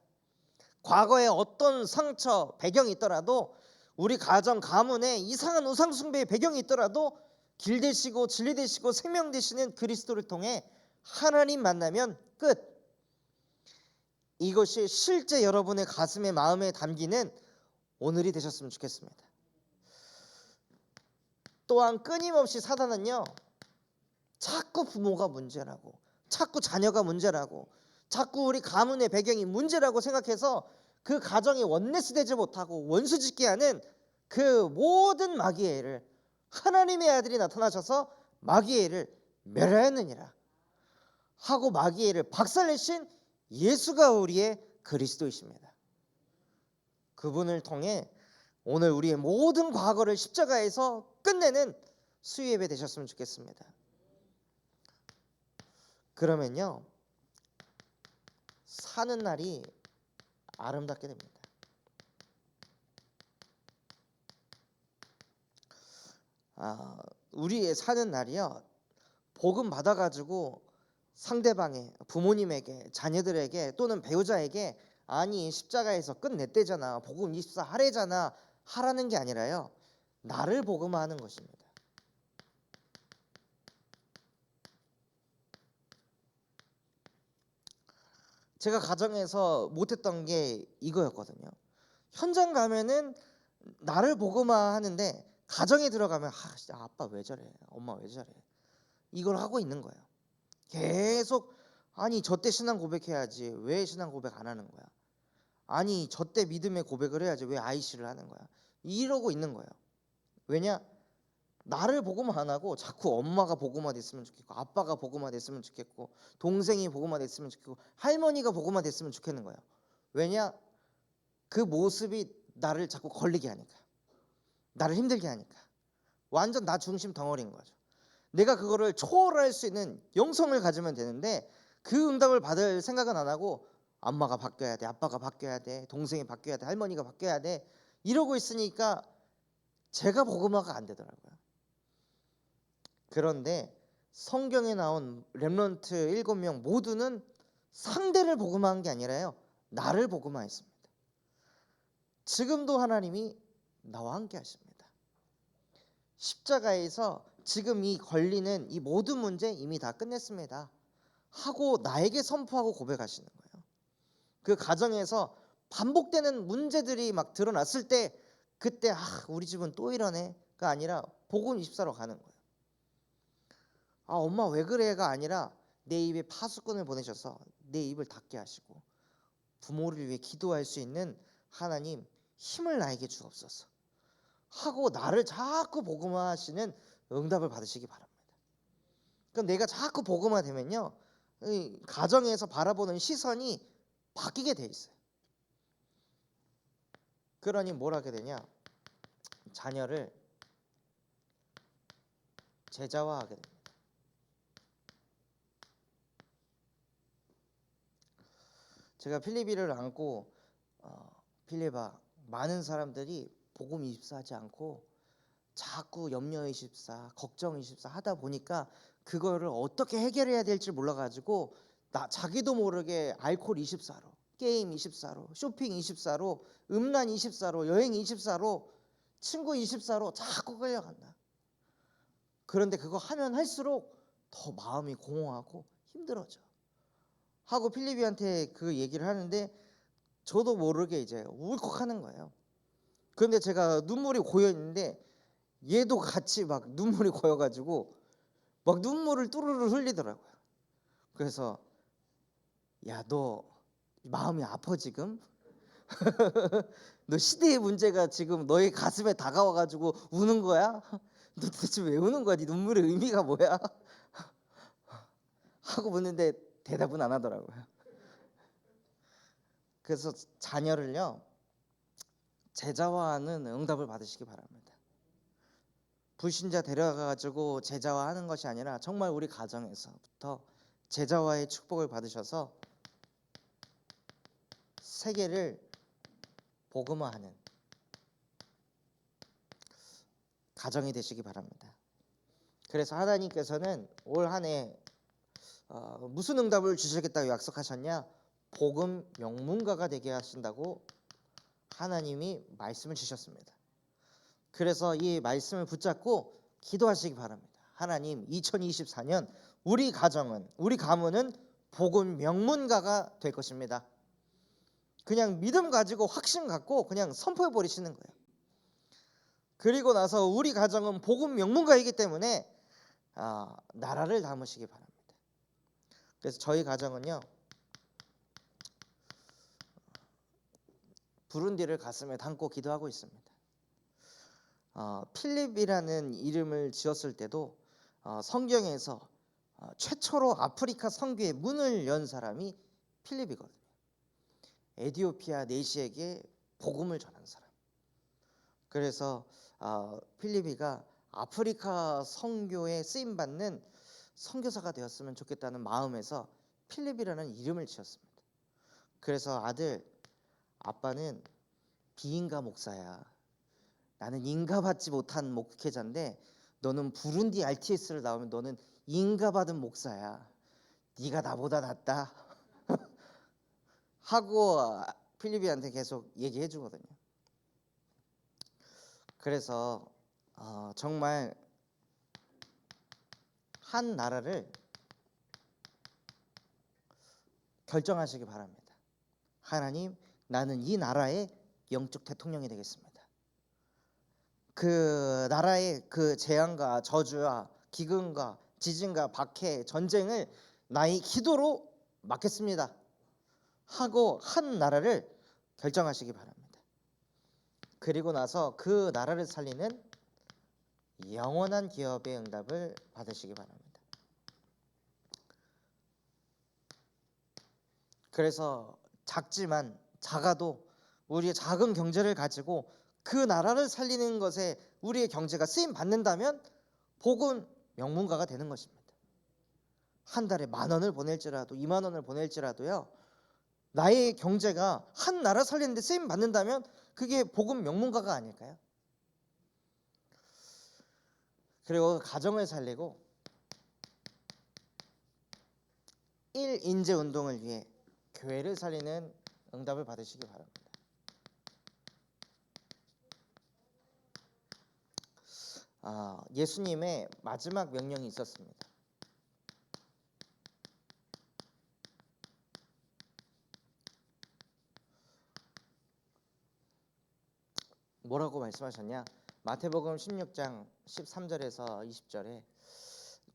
A: 과거에 어떤 상처 배경이 있더라도, 우리 가정 가문에 이상한 우상 숭배의 배경이 있더라도 길 되시고 진리 되시고 생명 되시는 그리스도를 통해 하나님 만나면 끝. 이것이 실제 여러분의 가슴에 마음에 담기는 오늘이 되셨으면 좋겠습니다. 또한 끊임없이 사단은요, 자꾸 부모가 문제라고, 자꾸 자녀가 문제라고, 자꾸 우리 가문의 배경이 문제라고 생각해서 그 가정이 원네스 되지 못하고 원수짓게 하는 그 모든 마귀의 일을 하나님의 아들이 나타나셔서 마귀의 일을 멸하였느니라 하고 마귀의 일을 박살내신 예수가 우리의 그리스도이십니다. 그분을 통해 오늘 우리의 모든 과거를 십자가에서 끝내는 수요예배 되셨으면 좋겠습니다. 그러면요, 사는 날이 아름답게 됩니다. 우리의 사는 날이요, 복음 받아가지고 상대방의 부모님에게, 자녀들에게 또는 배우자에게 아니 십자가에서 끝냈대잖아, 복음 24 하래잖아 하라는 게 아니라요, 나를 복음화하는 것입니다. 제가 가정에서 못했던 게 이거였거든요. 현장 가면은 나를 복음화하는데 가정에 들어가면 아빠 왜 저래, 엄마 왜 저래, 이걸 하고 있는 거예요. 계속 아니 저 때 신앙 고백해야지 왜 신앙 고백 안 하는 거야, 아니 저 때 믿음의 고백을 해야지 왜 IC를 하는 거야, 이러고 있는 거예요. 왜냐, 나를 복음화 안 하고 자꾸 엄마가 복음화 됐으면 좋겠고, 아빠가 복음화 됐으면 좋겠고, 동생이 복음화 됐으면 좋겠고, 할머니가 복음화 됐으면 좋겠는 거예요. 왜냐, 그 모습이 나를 자꾸 걸리게 하니까, 나를 힘들게 하니까. 완전 나 중심 덩어리인 거죠. 내가 그거를 초월할 수 있는 영성을 가지면 되는데 그 응답을 받을 생각은 안 하고 엄마가 바뀌어야 돼, 아빠가 바뀌어야 돼, 동생이 바뀌어야 돼, 할머니가 바뀌어야 돼, 이러고 있으니까 제가 복음화가 안 되더라고요. 그런데 성경에 나온 렘넌트 7명 모두는 상대를 복음화한 게 아니라요, 나를 복음화했습니다. 지금도 하나님이 나와 함께 하십니다. 십자가에서 지금 이 걸리는 이 모든 문제 이미 다 끝냈습니다 하고 나에게 선포하고 고백하시는 거예요. 그 가정에서 반복되는 문제들이 막 드러났을 때 그때 우리 집은 또 이러네가 아니라 복음 24로 가는 거예요. 엄마 왜 그래가 아니라 내 입에 파수꾼을 보내셔서 내 입을 닫게 하시고 부모를 위해 기도할 수 있는 하나님 힘을 나에게 주옵소서 하고 나를 자꾸 복음화하시는 응답을 받으시기 바랍니다. 그럼 내가 자꾸 복음화되면요, 가정에서 바라보는 시선이 바뀌게 돼 있어요. 그러니 뭘 하게 되냐, 자녀를 제자화하게 됩니다. 제가 필리비를 안고 필리바, 많은 사람들이 복음 24 하지 않고 자꾸 염려 24, 걱정 24 하다 보니까 그거를 어떻게 해결해야 될지 몰라가지고 자기도 모르게 알코올 24로, 게임 24로, 쇼핑 24로, 음란 24로, 여행 24로, 친구 24로 자꾸 끌려간다. 그런데 그거 하면 할수록 더 마음이 공허하고 힘들어져. 하고 필립이한테 그 얘기를 하는데 저도 모르게 이제 울컥하는 거예요. 그런데 제가 눈물이 고여 있는데 얘도 같이 막 눈물이 고여가지고 막 눈물을 뚜루루 흘리더라고요. 그래서 야, 너 마음이 아파 지금? 너 시대의 문제가 지금 너의 가슴에 다가와가지고 우는 거야? 너 도대체 왜 우는 거야? 네 눈물의 의미가 뭐야? 하고 묻는데 대답은 안 하더라고요. 그래서 자녀를요, 제자화하는 응답을 받으시기 바랍니다. 불신자 데려가가지고 제자화하는 것이 아니라 정말 우리 가정에서부터 제자화의 축복을 받으셔서 세계를 복음화하는 가정이 되시기 바랍니다. 그래서 하나님께서는 올 한 해 무슨 응답을 주시겠다고 약속하셨냐? 복음 명문가가 되게 하신다고 하나님이 말씀을 주셨습니다. 그래서 이 말씀을 붙잡고 기도하시기 바랍니다. 하나님, 2024년 우리 가정은, 우리 가문은 복음 명문가가 될 것입니다. 그냥 믿음 가지고 확신 갖고 그냥 선포해 버리시는 거예요. 그리고 나서 우리 가정은 복음 명문가이기 때문에 나라를 담으시기 바랍니다. 그래서 저희 가정은요, 부룬디를 가슴에 담고 기도하고 있습니다. 필립이라는 이름을 지었을 때도 성경에서 최초로 아프리카 선교의 문을 연 사람이 필립이거든요. 에티오피아 내시에게 복음을 전한 사람. 그래서 필립이가 아프리카 선교에 쓰임 받는 선교사가 되었으면 좋겠다는 마음에서 필립이라는 이름을 지었습니다. 그래서 아빠는 비인가 목사야. 나는 인가받지 못한 목회자인데 너는 부룬디 RTS를 나오면 너는 인가받은 목사야. 네가 나보다 낫다. 하고 필립이한테 계속 얘기해 주거든요. 그래서 정말 한 나라를 결정하시기 바랍니다. 하나님, 나는 이 나라의 영적 대통령이 되겠습니다. 그 나라의 그 재앙과 저주와 기근과 지진과 박해, 전쟁을 나의 기도로 막겠습니다. 하고 한 나라를 결정하시기 바랍니다. 그리고 나서 그 나라를 살리는 영원한 기업의 응답을 받으시기 바랍니다. 그래서 작아도 우리의 작은 경제를 가지고 그 나라를 살리는 것에 우리의 경제가 쓰임 받는다면 복음 명문가가 되는 것입니다. 한 달에 10,000원을 보낼지라도 20,000원을 보낼지라도요, 나의 경제가 한 나라 살리는데 쓰임 받는다면 그게 복음 명문가가 아닐까요? 그리고 가정을 살리고 1인재 운동을 위해 교회를 살리는 응답을 받으시기 바랍니다. 예수님의 마지막 명령이 있었습니다. 뭐라고 말씀하셨냐? 마태복음 16장 13절에서 20절에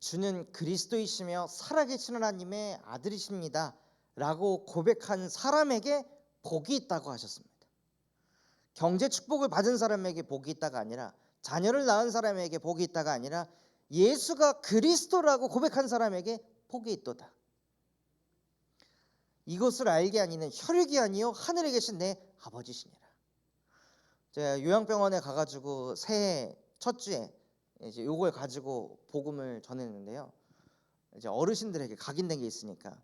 A: 주는 그리스도이시며 살아계신 하나님의 아들이십니다 라고 고백한 사람에게 복이 있다고 하셨습니다. 경제 축복을 받은 사람에게 복이 있다가 아니라, 자녀를 낳은 사람에게 복이 있다가 아니라, 예수가 그리스도라고 고백한 사람에게 복이 있도다. 이것을 알게 아니는 혈육이 아니요 하늘에 계신 내 아버지시니라. 제가 요양병원에 가가지고 새해 첫 주에 이제 요걸 가지고 복음을 전했는데요. 이제 어르신들에게 각인된 게 있으니까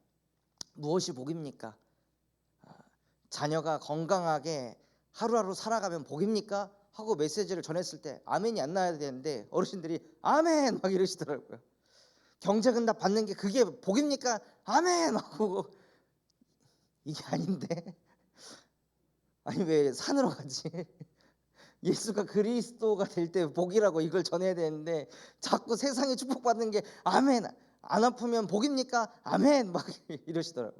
A: 무엇이 복입니까? 자녀가 건강하게 하루하루 살아가면 복입니까? 하고 메시지를 전했을 때 아멘이 안 나야 되는데 어르신들이 아멘 막 이러시더라고요. 경제근답 받는 게 그게 복입니까? 아멘 하고 이게 아닌데 아니 왜 산으로 가지? 예수가 그리스도가 될 때 복이라고 이걸 전해야 되는데 자꾸 세상에 축복받는 게 아멘, 안 아프면 복입니까? 아멘 막 이러시더라고요.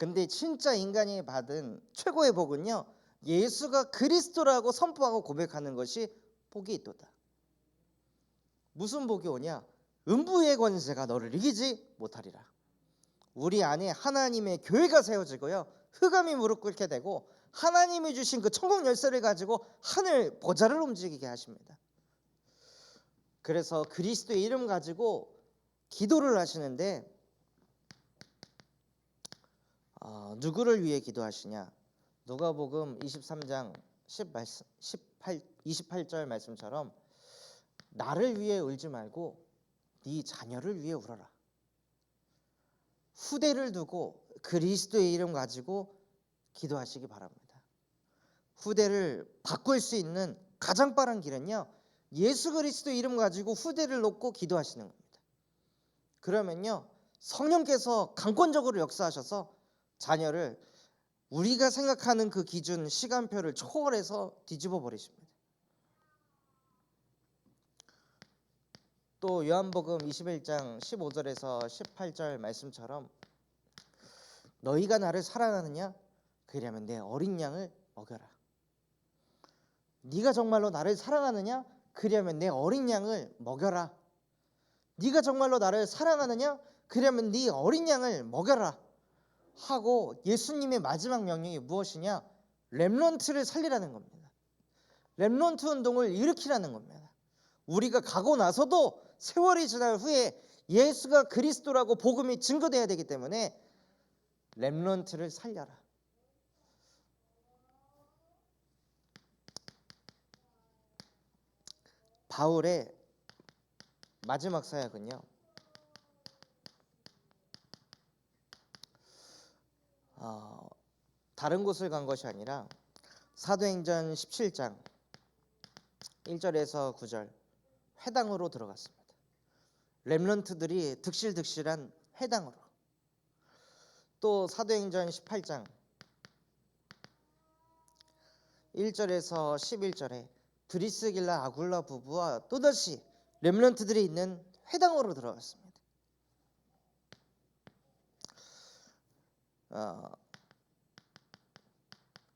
A: 근데 진짜 인간이 받은 최고의 복은요, 예수가 그리스도라고 선포하고 고백하는 것이 복이 있도다. 무슨 복이 오냐? 음부의 권세가 너를 이기지 못하리라. 우리 안에 하나님의 교회가 세워지고요, 흑암이 무릎 꿇게 되고 하나님이 주신 그 천국 열쇠를 가지고 하늘 보좌를 움직이게 하십니다. 그래서 그리스도의 이름 가지고 기도를 하시는데 누구를 위해 기도하시냐? 누가복음 23장 28절 말씀처럼 나를 위해 울지 말고 네 자녀를 위해 울어라. 후대를 두고 그리스도의 이름 가지고 기도하시기 바랍니다. 후대를 바꿀 수 있는 가장 빠른 길은요, 예수 그리스도의 이름 가지고 후대를 놓고 기도하시는 겁니다. 그러면요, 성령께서 강권적으로 역사하셔서 자녀를 우리가 생각하는 그 기준 시간표를 초월해서 뒤집어 버리십니다. 또 요한복음 21장 15절에서 18절 말씀처럼 너희가 나를 사랑하느냐? 그러면 내 어린 양을 먹여라. 네가 정말로 나를 사랑하느냐? 그러면 내 어린 양을 먹여라. 네가 정말로 나를 사랑하느냐? 그러면 네 어린 양을 먹여라 하고 예수님의 마지막 명령이 무엇이냐? 렘넌트를 살리라는 겁니다. 렘넌트 운동을 일으키라는 겁니다. 우리가 가고 나서도 세월이 지난 후에 예수가 그리스도라고 복음이 증거돼야 되기 때문에 렘넌트를 살려라. 바울의 마지막 사역은요, 다른 곳을 간 것이 아니라 사도행전 17장 1절에서 9절 회당으로 들어갔습니다. 렘넌트들이 득실득실한 회당으로. 또 사도행전 18장 1절에서 11절에 드리스길라 아굴라 부부와 또다시 렘넌트들이 있는 회당으로 들어갔습니다.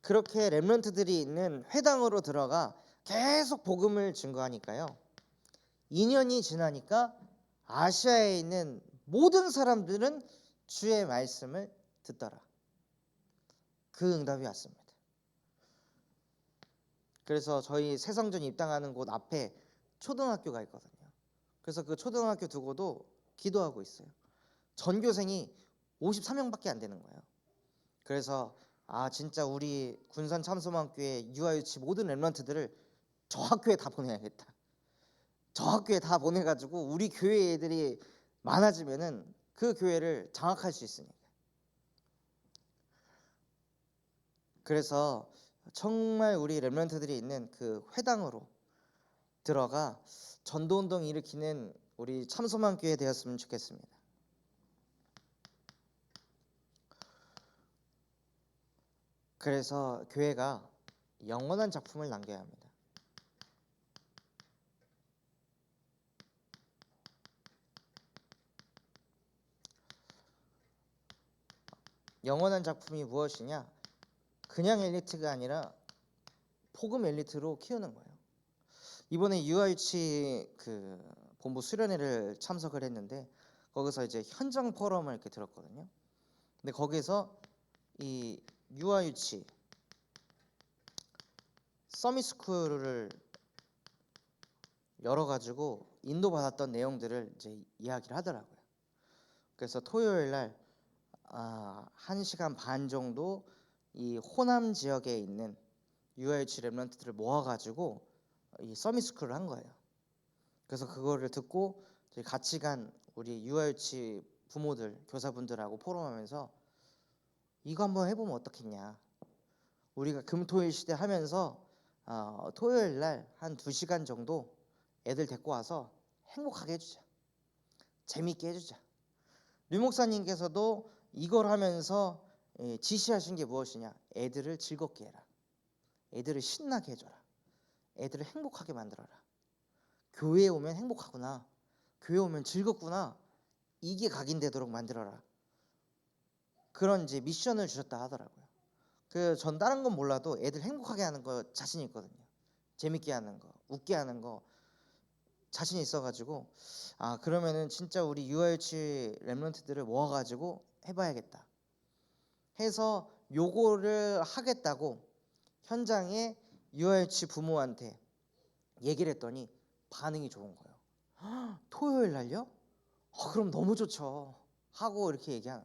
A: 그렇게 렘넌트들이 있는 회당으로 들어가 계속 복음을 증거하니까요, 2년이 지나니까 아시아에 있는 모든 사람들은 주의 말씀을 듣더라. 그 응답이 왔습니다. 그래서 저희 새성전 입당하는 곳 앞에 초등학교가 있거든요. 그래서 그 초등학교 두고도 기도하고 있어요. 전교생이 53명밖에 안 되는 거예요. 그래서 진짜 우리 군산 참소망교회 유아유치 모든 렘넌트들을 저 학교에 다 보내야겠다. 저 학교에 다 보내가지고 우리 교회 애들이 많아지면은 그 교회를 장악할 수 있으니까. 그래서 정말 우리 렘넌트들이 있는 그 회당으로 들어가 전도운동 일으키는 우리 참소망교회 되었으면 좋겠습니다. 그래서 교회가 영원한 작품을 남겨야 합니다. 영원한 작품이 무엇이냐? 그냥 엘리트가 아니라 복음 엘리트로 키우는 거예요. 이번에 유아유치 그 본부 수련회를 참석을 했는데 거기서 이제 현장 포럼을 이렇게 들었거든요. 근데 거기서 이 유아유치 서밋스쿨을 열어가지고 인도받았던 내용들을 이제 이야기를 하더라고요. 그래서 토요일 날 1시간 반 정도 이 호남 지역에 있는 유아유치 렘넌트들을 모아가지고 이 서밋스쿨을 한 거예요. 그래서 그거를 듣고 같이 간 우리 유아유치 부모들, 교사분들하고 포럼하면서 이거 한번 해보면 어떻겠냐. 우리가 금토일 시대 하면서 토요일 날 한 2시간 정도 애들 데리고 와서 행복하게 해주자. 재밌게 해주자. 류 목사님께서도 이걸 하면서 지시하신 게 무엇이냐? 애들을 즐겁게 해라. 애들을 신나게 해줘라. 애들을 행복하게 만들어라. 교회에 오면 행복하구나. 교회 오면 즐겁구나. 이게 각인되도록 만들어라. 그런 이제 미션을 주셨다 하더라고요. 그 전 다른 건 몰라도 애들 행복하게 하는 거 자신 있거든요. 재밌게 하는 거, 웃게 하는 거 자신 있어가지고 그러면은 진짜 우리 유아유치 랩런트들을 모아가지고 해봐야겠다 해서 요거를 하겠다고 현장에 유아유치 부모한테 얘기를 했더니 반응이 좋은 거예요. 토요일 날요? 그럼 너무 좋죠 하고 이렇게 얘기한.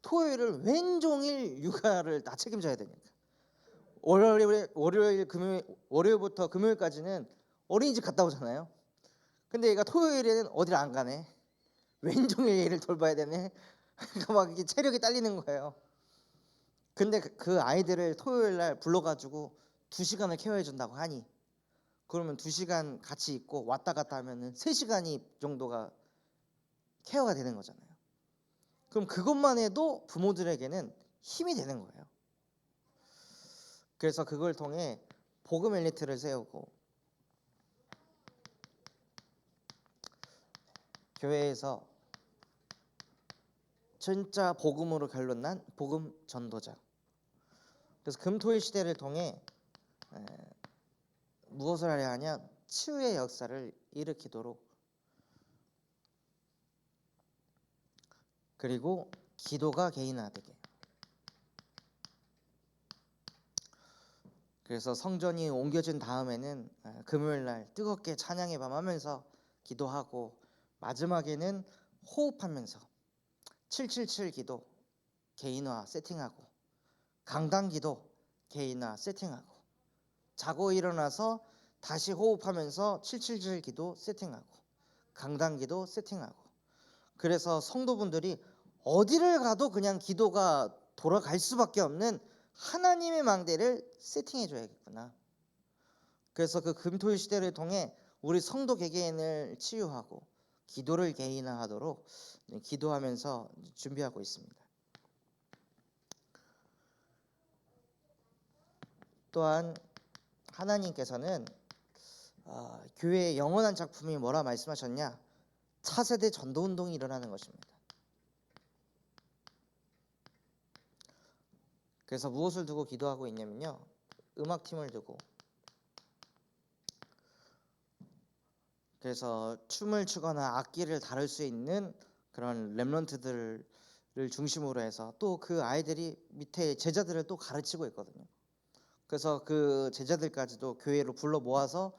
A: 토요일을 왼종일 육아를 다 책임져야 되니까 월요일 금요일 월요일부터 금요일까지는 어린이집 갔다 오잖아요. 근데 얘가 토요일에는 어딜 안 가네. 왼종일 얘를 돌봐야 되네. 그러니까 막 이게 체력이 딸리는 거예요. 근데 그 아이들을 토요일 날 불러가지고 2시간을 케어해 준다고 하니 그러면 2시간 같이 있고 왔다 갔다 하면은 3시간이 정도가 케어가 되는 거잖아요. 그럼 그것만 해도 부모들에게는 힘이 되는 거예요. 그래서 그걸 통해 복음 엘리트를 세우고 교회에서 진짜 복음으로 결론난 복음 전도자. 그래서 금토일 시대를 통해 무엇을 하려 하냐? 치유의 역사를 일으키도록, 그리고 기도가 개인화되게. 그래서 성전이 옮겨진 다음에는 금요일 날 뜨겁게 찬양의 밤 하면서 기도하고 마지막에는 호흡하면서 777 기도 개인화 세팅하고 강단 기도 개인화 세팅하고 자고 일어나서 다시 호흡하면서 777 기도 세팅하고 강단 기도 세팅하고. 그래서 성도분들이 어디를 가도 그냥 기도가 돌아갈 수밖에 없는 하나님의 망대를 세팅해 줘야겠구나. 그래서 그 금토일 시대를 통해 우리 성도 개개인을 치유하고 기도를 개인화하도록 기도하면서 준비하고 있습니다. 또한 하나님께서는 교회의 영원한 작품이 뭐라 말씀하셨냐? 차세대 전도운동이 일어나는 것입니다. 그래서 무엇을 두고 기도하고 있냐면요, 음악팀을 두고. 그래서 춤을 추거나 악기를 다룰 수 있는 그런 랩런트들을 중심으로 해서 또 그 아이들이 밑에 제자들을 또 가르치고 있거든요. 그래서 그 제자들까지도 교회로 불러 모아서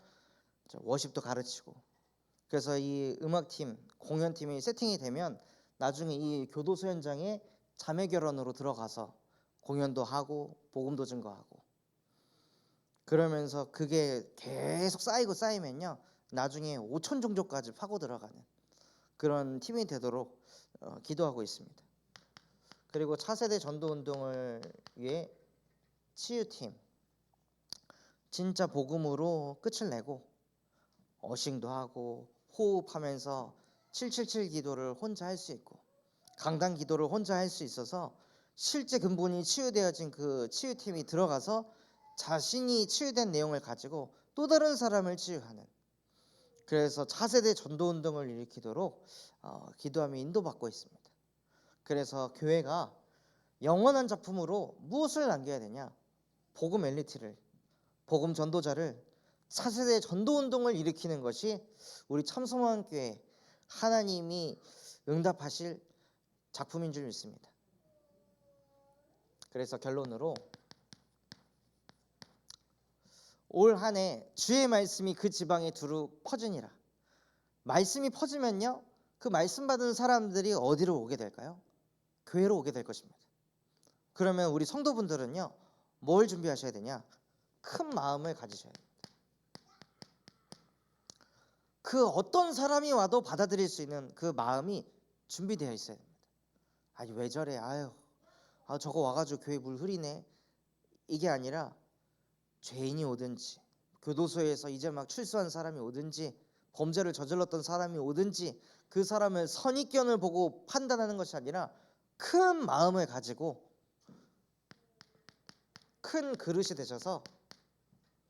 A: 워십도 가르치고. 그래서 이 음악팀, 공연팀이 세팅이 되면 나중에 이 교도소 현장에 자매 결혼으로 들어가서 공연도 하고 복음도 증거하고, 그러면서 그게 계속 쌓이고 쌓이면요 나중에 5천 종족까지 파고 들어가는 그런 팀이 되도록 기도하고 있습니다. 그리고 차세대 전도운동을 위해 치유팀, 진짜 복음으로 끝을 내고 어싱도 하고 호흡하면서 777 기도를 혼자 할 수 있고 강단 기도를 혼자 할 수 있어서 실제 근본이 치유되어진 그 치유팀이 들어가서 자신이 치유된 내용을 가지고 또 다른 사람을 치유하는, 그래서 차세대 전도운동을 일으키도록 기도하며 인도받고 있습니다. 그래서 교회가 영원한 작품으로 무엇을 남겨야 되냐? 복음 엘리트를, 복음 전도자를, 차세대 전도운동을 일으키는 것이 우리 참소망교회 하나님이 응답하실 작품인 줄 믿습니다. 그래서 결론으로 올 한 해 주의 말씀이 그 지방에 두루 퍼지니라. 말씀이 퍼지면요 그 말씀 받은 사람들이 어디로 오게 될까요? 교회로 오게 될 것입니다. 그러면 우리 성도분들은요 뭘 준비하셔야 되냐? 큰 마음을 가지셔야 됩니다. 그 어떤 사람이 와도 받아들일 수 있는 그 마음이 준비되어 있어야 됩니다. 아니 왜 저래? 저거 와가지고 교회 물 흐리네. 이게 아니라 죄인이 오든지 교도소에서 이제 막 출소한 사람이 오든지 범죄를 저질렀던 사람이 오든지 그 사람을 선입견을 보고 판단하는 것이 아니라 큰 마음을 가지고 큰 그릇이 되셔서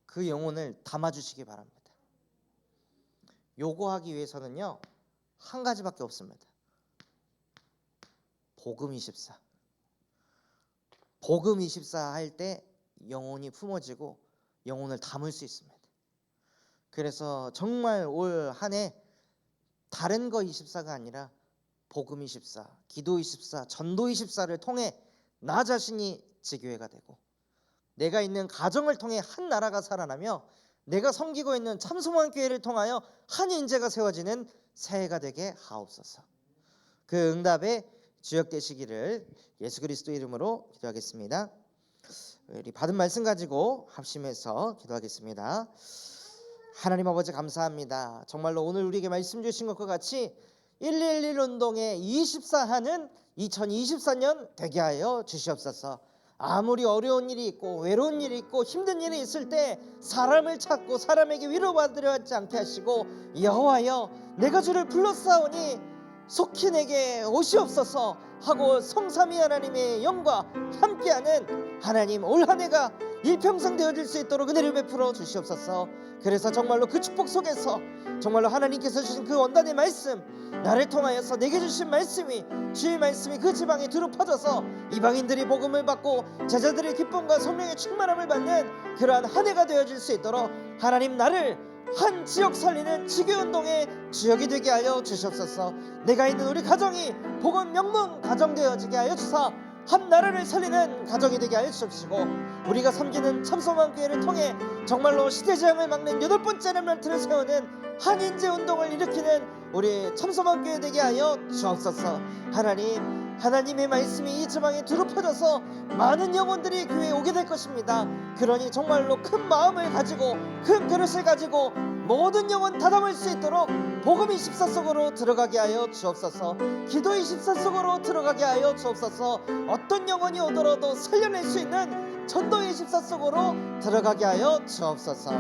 A: 그 영혼을 담아주시기 바랍니다. 요거 하기 위해서는요 한 가지밖에 없습니다. 복음 24. 복음 24 할 때 영혼이 품어지고 영혼을 담을 수 있습니다. 그래서 정말 올 한 해 다른 거 24가 아니라 복음 24, 기도 24, 전도 24를 통해 나 자신이 지교회가 되고 내가 있는 가정을 통해 한 나라가 살아나며 내가 섬기고 있는 참소만 교회를 통하여 한 인재가 세워지는 새해가 되게 하옵소서. 그 응답에 주역되시기를 예수 그리스도 이름으로 기도하겠습니다. 우리 받은 말씀 가지고 합심해서 기도하겠습니다. 하나님 아버지 감사합니다. 정말로 오늘 우리에게 말씀 주신 것과 같이 111 운동의 24하는 2024년 되게 하여 주시옵소서. 아무리 어려운 일이 있고 외로운 일이 있고 힘든 일이 있을 때 사람을 찾고 사람에게 위로받으려 하지 않게 하시고 여호와여 내가 주를 불렀사오니 속히 내게 오시옵소서 하고 성삼위 하나님의 영과 함께하는 하나님 올 한 해가 일평생 되어질 수 있도록 은혜를 베풀어 주시옵소서. 그래서 정말로 그 축복 속에서 정말로 하나님께서 주신 그 원단의 말씀 나를 통하여서 내게 주신 말씀이 주의 말씀이 그 지방에 두루 퍼져서 이방인들이 복음을 받고 제자들의 기쁨과 성령의 충만함을 받는 그러한 한 해가 되어질 수 있도록 하나님 나를 한 지역 살리는 지교운동의 주역이 되게 하여 주시옵소서. 내가 있는 우리 가정이 복음 명문 가정 되어지게 하여 주사 한 나라를 살리는 가정이 되게 하여 주옵시고 우리가 섬기는 참소만 교회를 통해 정말로 시대재앙을 막는 8번째 렘넌트를 세우는 한 인재 운동을 일으키는 우리 참소만 교회 되게 하여 주옵소서. 하나님의 말씀이 이 지방에 두루 퍼져서 많은 영혼들이 교회에 오게 될 것입니다. 그러니 정말로 큰 마음을 가지고 큰 그릇을 가지고 모든 영혼 다 담을 수 있도록 복음 24 속으로 들어가게 하여 주옵소서. 기도 24 속으로 들어가게 하여 주옵소서. 어떤 영혼이 오더라도 살려낼 수 있는 전도 24 속으로 들어가게 하여 주옵소서.